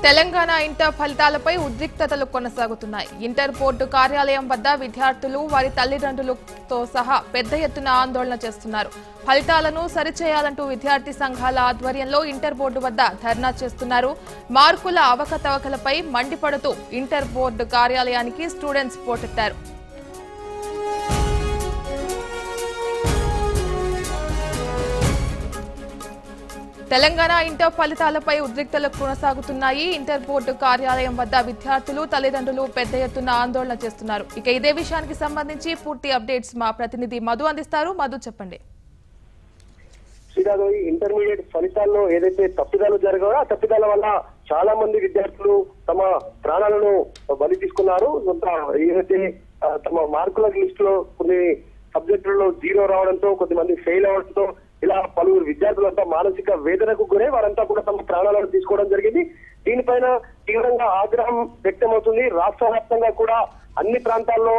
Telangana inter ఫలితాలపై ఉద్రిక్తతలు కొనసాగుతున్నాయి. ఇంటర్ బోర్డు కార్యాలయం వద్ద విద్యార్థులు వారి తల్లిదండ్రులతో సహా పెద్ద ఎత్తున ఆందోళన చేస్తున్నారు. ఫలితాలను సరిచేయాలంటూ విద్యార్థి సంఘాల ఆధ్వర్యంలో ఇంటర్ బోర్డు వద్ద ధర్నా చేస్తున్నారు. మార్కుల అవకతవకలపై మండిపడుతూ ఇంటర్ బోర్డు కార్యాలయానికి స్టూడెంట్స్ పోటెత్తారు. తెలంగాణ ఇంటర్ ఫలితాలపై ఉద్రిక్తతలు కొనసాగుతున్నాయి. ఇంటర్ బోర్డు కార్యాలయం వద్ద విద్యార్థులు తల్లిదండ్రులు పెద్ద ఎత్తున ఆందోళన చేస్తున్నారు. ఇక ఇదే విషయానికి సంబంధించి పూర్తి అప్డేట్స్ మా ప్రతినిధి మధు అందిస్తారు. మధు, చెప్పండి. ఇంటర్మీడియట్ ఫలితాల్లో ఏదైతే తప్పిదాలు జరిగాయో ఆ తప్పిదాల వల్ల చాలా మంది విద్యార్థులు తమ ప్రాణాలను బలి తీసుకున్నారు. ఏదైతే తమ మార్కుల లిస్ట్ లో కొన్ని సబ్జెక్టులలో 0 రావడంతో కొద్దిమంది ఫెయిల్ అవడంతో ఇలా పలువురు విద్యార్థులంతా మానసిక వేదనకు గురై వారంతా కూడా తమ ప్రాణాలను తీసుకోవడం జరిగింది. దీనిపైన తీవ్రంగా ఆగ్రహం వ్యక్తమవుతుంది. రాష్ట్ర వ్యాప్తంగా కూడా అన్ని ప్రాంతాల్లో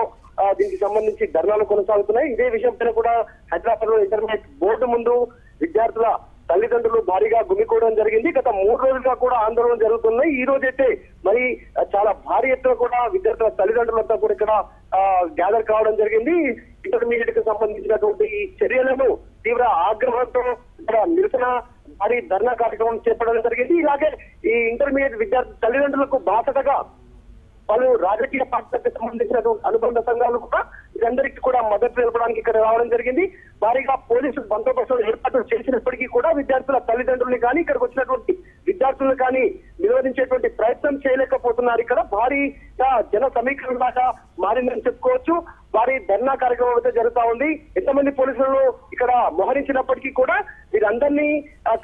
దీనికి సంబంధించి ధర్నాలు కొనసాగుతున్నాయి. ఇదే విషయం పైన కూడా హైదరాబాద్ లో ఇంటర్మీడియట్ బోర్డు ముందు విద్యార్థుల తల్లిదండ్రులు భారీగా గుమికోవడం జరిగింది. గత 3 రోజులుగా కూడా ఆందోళన జరుగుతున్నాయి. ఈ రోజైతే మరి చాలా భారీ ఎత్తున కూడా విద్యార్థుల తల్లిదండ్రులంతా కూడా ఇక్కడ గ్యాదర్ కావడం జరిగింది. ఇంటర్మీడియట్ కి సంబంధించినటువంటి ఈ చర్యలను తీవ్ర ఆగ్రహంతో ఇక్కడ నిరసన భారీ ధర్నా కార్యక్రమం చేపట్టడం జరిగింది. ఇలాగే ఈ ఇంటర్మీడియట్ విద్యార్థి తల్లిదండ్రులకు బాధ్యతగా పలు రాజకీయ పార్టీలకు సంబంధించిన అనుబంధ సంఘాలు కూడా వీరందరికీ కూడా మద్దతు తెలపడానికి ఇక్కడ రావడం జరిగింది. భారీగా పోలీసు బందోబస్తు ఏర్పాటు చేసినప్పటికీ కూడా విద్యార్థుల తల్లిదండ్రులు కానీ ఇక్కడికి వచ్చినటువంటి విద్యార్థులను కానీ నిరోధించేటువంటి ప్రయత్నం చేయలేకపోతున్నారు. ఇక్కడ భారీగా జన సమీకరణ లాగా మారిందని చెప్పుకోవచ్చు. భారీ ధర్నా కార్యక్రమం అయితే జరుగుతా ఉంది. ఎంతమంది పోలీసులను ఇక్కడ మోహరించినప్పటికీ కూడా వీరందరినీ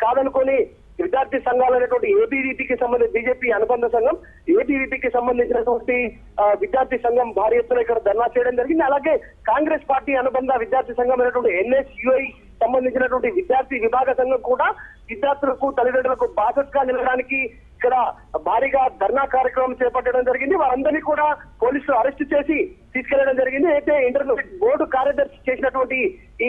కాదనుకొని విద్యార్థి సంఘాలైనటువంటి ఏబీవీపీకి సంబంధించి బీజేపీ అనుబంధ సంఘం ఏబీవీపీకి సంబంధించినటువంటి విద్యార్థి సంఘం భారీ ఎత్తున ఇక్కడ ధర్నా చేయడం జరిగింది. అలాగే కాంగ్రెస్ పార్టీ అనుబంధ విద్యార్థి సంఘం అయినటువంటి ఎన్ఎస్యుఐ సంబంధించినటువంటి విద్యార్థి విభాగ సంఘం కూడా విద్యార్థులకు తల్లిదండ్రులకు బాధ్యతగా నిలవడానికి ఇక్కడ భారీగా ధర్నా కార్యక్రమం చేపట్టడం జరిగింది. వారందరినీ కూడా పోలీసులు అరెస్ట్ చేసి తీసుకెళ్లడం జరిగింది. అయితే ఇంటర్మీడియట్ బోర్డు కార్యదర్శి చేసినటువంటి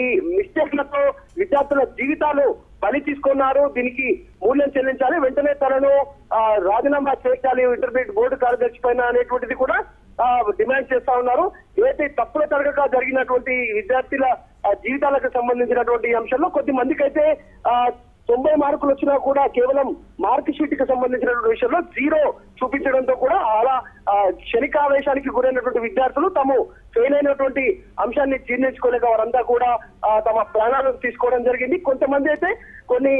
ఈ మిస్టేక్లతో విద్యార్థుల జీవితాలు బలి తీసుకున్నారు. దీనికి మూల్యం చెల్లించాలి, వెంటనే తనను రాజీనామా చేయాలి ఇంటర్మీడియట్ బోర్డు కార్యదర్శి పైన అనేటువంటిది కూడా డిమాండ్ చేస్తా ఉన్నారు. ఏదైతే తప్పుల తరగక జరిగినటువంటి విద్యార్థుల జీవితాలకు సంబంధించినటువంటి అంశంలో కొద్ది మందికి అయితే 90 మార్కులు వచ్చినా కూడా కేవలం మార్క్ షీట్ కి సంబంధించినటువంటి విషయంలో 0 చూపించడంతో కూడా అలా క్షణికావేశానికి గురైనటువంటి విద్యార్థులు తాము ఫెయిల్ అయినటువంటి అంశాన్ని జీర్ణించుకోలేక వారంతా కూడా తమ ప్రాణాలను తీసుకోవడం జరిగింది. కొంతమంది అయితే కొన్ని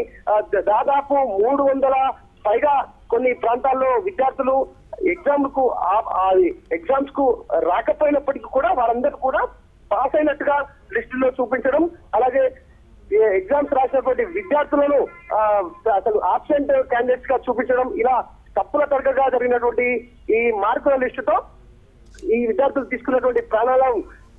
దాదాపు 300 పైగా కొన్ని ప్రాంతాల్లో విద్యార్థులు ఎగ్జామ్స్ కు రాకపోయినప్పటికీ కూడా వారందరూ కూడా పాస్ అయినట్టుగా లిస్టులో చూపించడం, అలాగే ఎగ్జామ్స్ రాసినటువంటి విద్యార్థులను అసలు ఆబ్సెంట్ క్యాండిడేట్స్ గా చూపించడం, ఇలా తప్పుల తరగగా జరిగినటువంటి ఈ మార్కుల లిస్టుతో ఈ విద్యార్థులు తీసుకున్నటువంటి ప్రాణాలు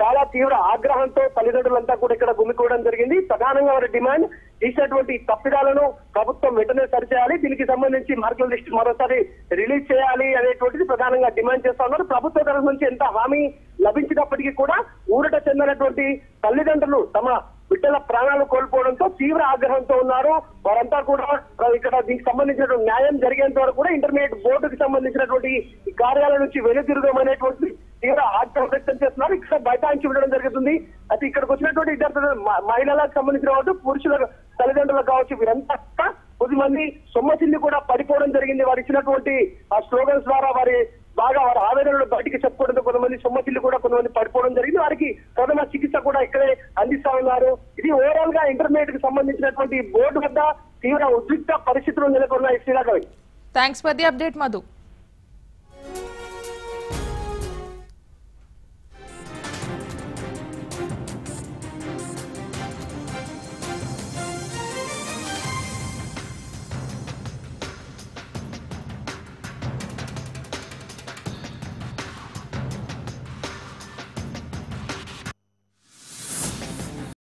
చాలా తీవ్ర ఆగ్రహంతో తల్లిదండ్రులంతా కూడా ఇక్కడ గుమికోవడం జరిగింది. ప్రధానంగా వారి డిమాండ్ చేసినటువంటి తప్పిదాలను ప్రభుత్వం వెంటనే సరిచేయాలి, దీనికి సంబంధించి మార్కుల లిస్టు మరోసారి రిలీజ్ చేయాలి అనేటువంటిది ప్రధానంగా డిమాండ్ చేస్తా ఉన్నారు. ప్రభుత్వ తరఫు నుంచి ఎంత హామీ లభించినప్పటికీ కూడా ఊరట చెందినటువంటి తల్లిదండ్రులు తమ బిడ్డల ప్రాణాలు కోల్పోవడంతో తీవ్ర ఆగ్రహంతో ఉన్నారు. వారంతా కూడా ఇక్కడ దీనికి సంబంధించినటువంటి న్యాయం జరిగేంత వరకు కూడా ఇంటర్మీడియట్ బోర్డుకి సంబంధించినటువంటి కార్యాలయం నుంచి వెనుతిరగం అనేటువంటి తీవ్ర ఆగ్రహం వ్యక్తం చేస్తున్నారు. ఇక్కడ బైఠాయించి ఉండడం జరుగుతుంది. అయితే ఇక్కడికి వచ్చినటువంటి విద్యార్థులు మహిళలకు సంబంధించిన వాళ్ళు, పురుషుల తల్లిదండ్రులకు కావచ్చు, వీరంతా కొద్దిమంది సొమ్మసిల్లి కూడా పడిపోవడం జరిగింది. వారు ఇచ్చినటువంటి ఆ స్లోగన్స్ ద్వారా వారి ఆవేదనలు బయటికి చెప్పుకోవడంతో కొంతమంది సొమ్మసిల్లి కూడా కొంతమంది పడిపోవడం జరిగింది. వారికి ప్రథమ చికిత్స కూడా ఇక్కడే అందిస్తా ఉన్నారు. ఇది ఓవరాల్ గా ఇంటర్మీడియట్ కి సంబంధించినటువంటి బోర్డు వద్ద తీవ్ర ఉద్రిక్త పరిస్థితులు నెలకొన్నాయి. Sriraghavi, thanks for the update Madhu.